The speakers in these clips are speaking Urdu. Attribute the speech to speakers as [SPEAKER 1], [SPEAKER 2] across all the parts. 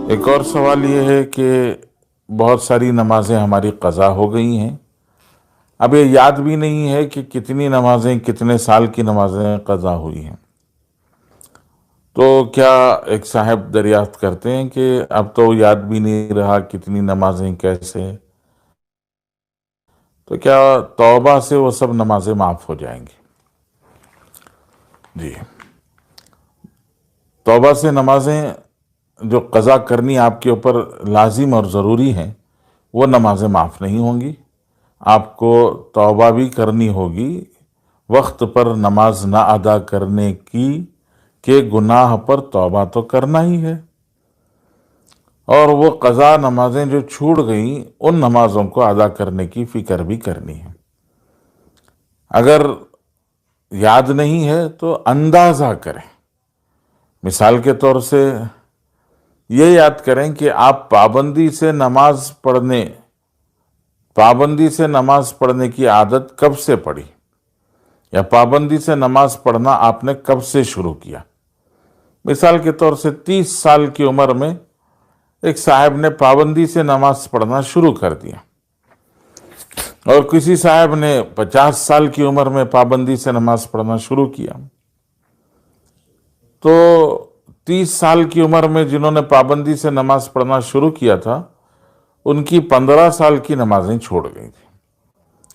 [SPEAKER 1] ایک اور سوال یہ ہے کہ بہت ساری نمازیں ہماری قضا ہو گئی ہیں. اب یہ یاد بھی نہیں ہے کہ کتنی نمازیں کتنے سال کی نمازیں قضا ہوئی ہیں. تو کیا ایک صاحب دریافت کرتے ہیں کہ اب تو یاد بھی نہیں رہا کتنی نمازیں کیسے، تو کیا توبہ سے وہ سب نمازیں معاف ہو جائیں گی؟ جی، توبہ سے نمازیں جو قضا کرنی آپ کے اوپر لازم اور ضروری ہیں وہ نمازیں معاف نہیں ہوں گی. آپ کو توبہ بھی کرنی ہوگی وقت پر نماز نہ ادا کرنے کی، کہ گناہ پر توبہ تو کرنا ہی ہے. اور وہ قضا نمازیں جو چھوٹ گئیں ان نمازوں کو ادا کرنے کی فکر بھی کرنی ہے. اگر یاد نہیں ہے تو اندازہ کریں. مثال کے طور سے یہ یاد کریں کہ آپ پابندی سے نماز پڑھنے کی عادت کب سے پڑی، یا پابندی سے نماز پڑھنا آپ نے کب سے شروع کیا. مثال کے طور سے 30 سال کی عمر میں ایک صاحب نے پابندی سے نماز پڑھنا شروع کر دیا، اور کسی صاحب نے 50 سال کی عمر میں پابندی سے نماز پڑھنا شروع کیا. تو 30 سال کی عمر میں جنہوں نے پابندی سے نماز پڑھنا شروع کیا تھا ان کی 15 سال کی نمازیں چھوڑ گئی تھی.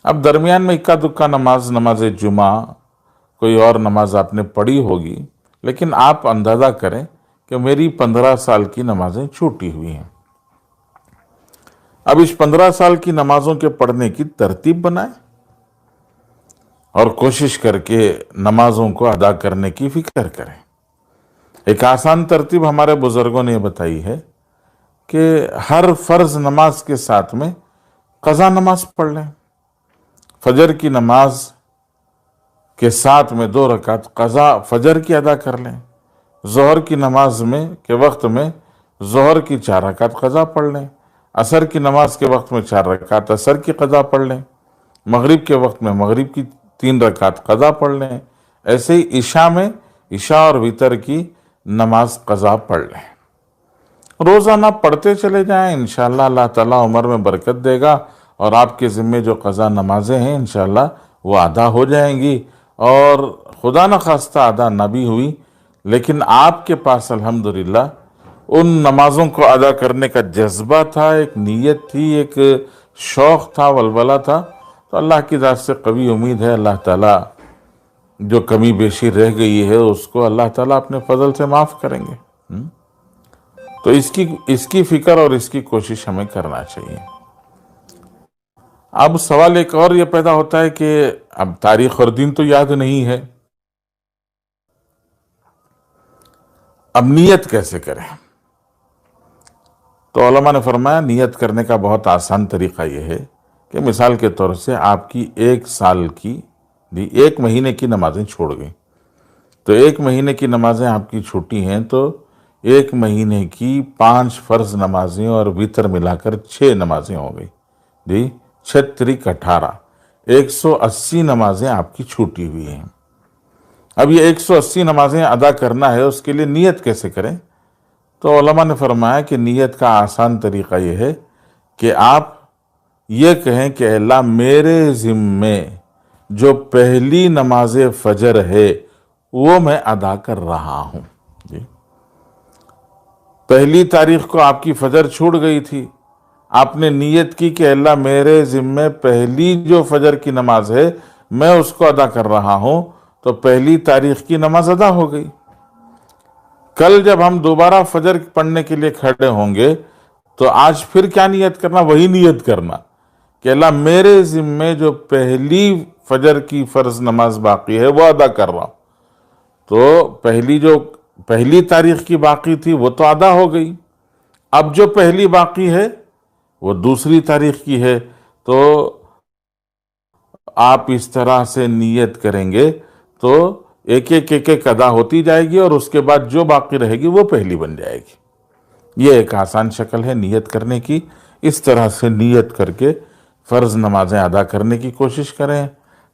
[SPEAKER 1] اب درمیان میں اکا دکا نماز جمعہ کوئی اور نماز آپ نے پڑھی ہوگی، لیکن آپ اندازہ کریں کہ میری 15 سال کی نمازیں چھوٹی ہوئی ہیں. اب اس 15 سال کی نمازوں کے پڑھنے کی ترتیب بنائیں اور کوشش کر کے نمازوں کو ادا کرنے کی فکر کریں. ایک آسان ترتیب ہمارے بزرگوں نے بتائی ہے کہ ہر فرض نماز کے ساتھ میں قضا نماز پڑھ لیں. فجر کی نماز کے ساتھ میں 2 رکعت قضا فجر کی ادا کر لیں. ظہر کی نماز کے وقت میں ظہر کی 4 رکعت قضا پڑھ لیں. عصر کی نماز کے وقت میں 4 رکعت عصر کی قضا پڑھ لیں. مغرب کے وقت میں مغرب کی 3 رکعت قضا پڑھ لیں. ایسے ہی عشاء اور وتر کی نماز قضا پڑھ لیں. روزانہ پڑھتے چلے جائیں، انشاءاللہ اللہ تعالیٰ عمر میں برکت دے گا، اور آپ کے ذمے جو قضا نمازیں ہیں انشاءاللہ وہ ادا ہو جائیں گی. اور خدا نخواستہ ادا نہ بھی ہوئی لیکن آپ کے پاس الحمدللہ ان نمازوں کو ادا کرنے کا جذبہ تھا، ایک نیت تھی، ایک شوق تھا، ولولہ تھا، تو اللہ کی ذات سے قوی امید ہے اللہ تعالیٰ جو کمی بیشی رہ گئی ہے اس کو اللہ تعالیٰ اپنے فضل سے معاف کریں گے. تو اس کی فکر اور اس کی کوشش ہمیں کرنا چاہیے. اب سوال ایک اور یہ پیدا ہوتا ہے کہ اب تاریخ اور دن تو یاد نہیں ہے، اب نیت کیسے کریں؟ تو علماء نے فرمایا نیت کرنے کا بہت آسان طریقہ یہ ہے کہ مثال کے طور سے آپ کی 1 سال کی 1 مہینے کی نمازیں چھوڑ گئیں. تو 1 مہینے کی نمازیں آپ کی چھوٹی ہیں، تو 1 مہینے کی 5 فرض نمازیں اور وتر ملا کر 6 نمازیں ہو گئی. 6 تریک 18، 180 نمازیں آپ کی چھوٹی ہوئی ہیں. اب یہ 180 نمازیں ادا کرنا ہے، اس کے لیے نیت کیسے کریں؟ تو علماء نے فرمایا کہ نیت کا آسان طریقہ یہ ہے کہ آپ یہ کہیں کہ اللہ میرے ذمے جو پہلی نماز فجر ہے وہ میں ادا کر رہا ہوں. پہلی تاریخ کو آپ کی فجر چھوٹ گئی تھی، آپ نے نیت کی کہ اللہ میرے ذمے پہلی جو فجر کی نماز ہے میں اس کو ادا کر رہا ہوں، تو پہلی تاریخ کی نماز ادا ہو گئی. کل جب ہم دوبارہ فجر پڑھنے کے لیے کھڑے ہوں گے تو آج پھر کیا نیت کرنا؟ وہی نیت کرنا کہ اللہ میرے ذمے جو پہلی فجر کی فرض نماز باقی ہے وہ ادا کر رہا ہوں. تو پہلی تاریخ کی باقی تھی وہ تو ادا ہو گئی، اب جو پہلی باقی ہے وہ دوسری تاریخ کی ہے. تو آپ اس طرح سے نیت کریں گے تو ایک ادا ہوتی جائے گی، اور اس کے بعد جو باقی رہے گی وہ پہلی بن جائے گی. یہ ایک آسان شکل ہے نیت کرنے کی. اس طرح سے نیت کر کے فرض نمازیں ادا کرنے کی کوشش کریں.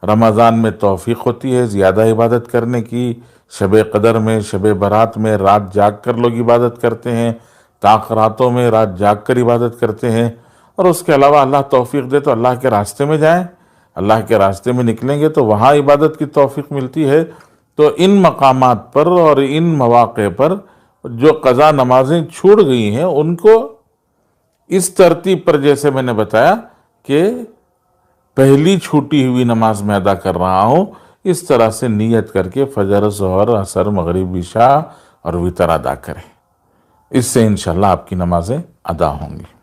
[SPEAKER 1] رمضان میں توفیق ہوتی ہے زیادہ عبادت کرنے کی. شب قدر میں، شب برات میں رات جاگ کر لوگ عبادت کرتے ہیں. تاک راتوں میں رات جاگ کر عبادت کرتے ہیں، اور اس کے علاوہ اللہ توفیق دے تو اللہ کے راستے میں جائیں، اللہ کے راستے میں نکلیں گے تو وہاں عبادت کی توفیق ملتی ہے۔ تو ان مقامات پر اور ان مواقع پر جو قضا نمازیں چھوٹ گئی ہیں ان کو اس ترتیب پر، جیسے میں نے بتایا کہ پہلی چھوٹی ہوئی نماز میں ادا کر رہا ہوں، اس طرح سے نیت کر کے فجر، ظہر، عصر، مغرب، عشاء اور وتر ادا کریں۔ اس سے انشاءاللہ آپ کی نمازیں ادا ہوں گی۔